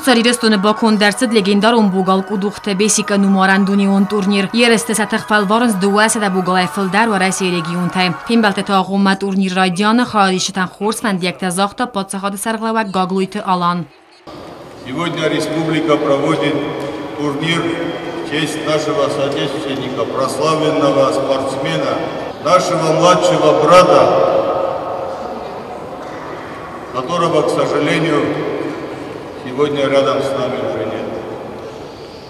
Kutsarirestone Bakon dersid legendaron bugal kuduxte besika numaranduni on turnir. Yereste satıq falvarınz duası da bugal efildar و رئیس region تای. Pimbalte ta قومت turnir radian خارجشتن خورس фандиякта захта подсахады сарглавак гаглуйты алан. Сегодня республика проводит турнир в честь нашего соотечественника, прославленного спортсмена, нашего младшего брата, которого, к сожалению, сегодня рядом с нами уже нет.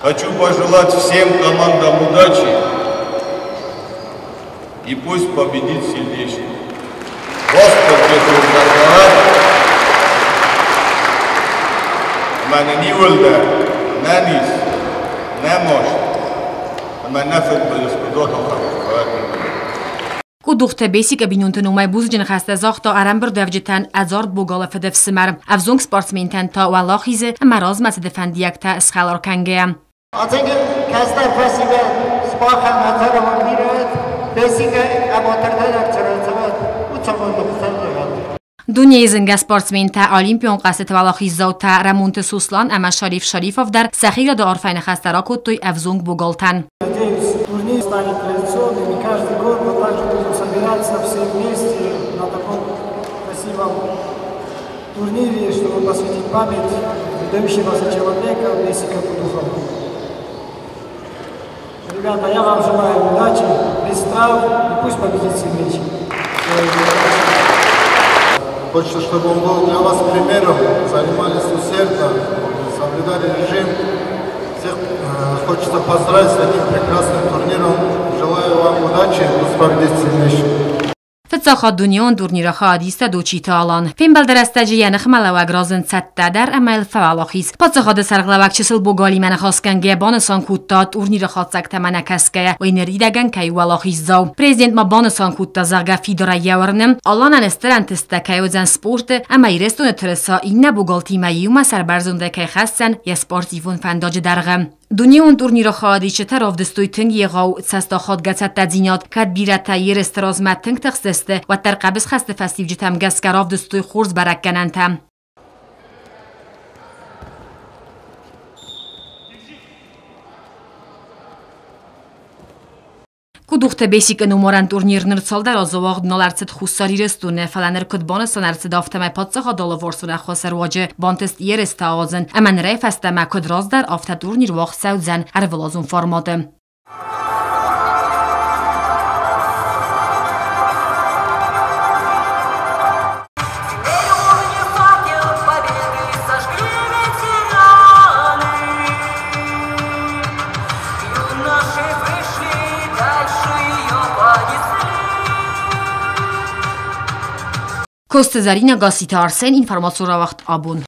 Хочу пожелать всем командам удачи и пусть победит сильнейший. Господи, من نیولده ننیس نماشت من نفت بالاسکودات آخر Kuduxte besika binunten umay buzjin xasta zaxta arambir devjtan azard bugala fedef simar. Avzong sportsmenten ta wallahize maraz masde fandiyakta isxalar kange. Atenke xasta fasibe spaxan motorman mirat besika amatordan çarçavat uçamandı xsallar. Dünya izinga sportsmenta olimpion qasd wallahiza Ramont Suslan ama Sharifov dar saxira da orfayna xasta rakotoy avzong bugaltan. Турнир станет традиционным, и каждый год мы также будем собираться все вместе на таком красивом турнире, чтобы посвятить память выдающегося человека Бесика Кудухова. Ребята, я вам желаю удачи, без травм, и пусть победит сильнейший. Хочется, чтобы он был для вас примером, занимались усердно, соблюдали режим. Всех хочется поздравить с таким прекрасным турниром. Желаю вам удачи, пусть победит сильнейший. فتساخ دنیان تورنیر خادیست دو چیتالان. فیلم بلدرستجی ینخ ملوگ رازن سته در امل فعالاخیز. پاتساخ سرغلوک چسل بوگالی من خاسکنگه بانسان کوتا تورنیر خادسکت من کسکه و این ریدگن کی والاخیز زاو. پرزیدنت ما بانسان کوتا زرگ فیدرا یورنم. آلان انسترن تستکه و زن سپورت اما ایرستون ترسا این بوگال تیمایی و سربرزنده که خستن یه سپورتیفون فنداج درغم. دنیون تورنیر خادیچه تراف دستوی تنگی غاو سستا خادگت تدینات کد بیرت تایر استرازمت تنگ تخسته و در قبض خست فستیو جتم گسکراف دستوی خورز برکننتم. Kuduxte besika numaran turnirnir salda razovaq nalarcet xussarirestunne falaner kudbana sanarcet aftama patsaha dalavorsun xosarwaje bantest yeresta azın aman refastama kudrazdar afta turnir vaq saudzan arvelazun formadı. Koste Zarina Gasita Arsen informasyona vaxt abun.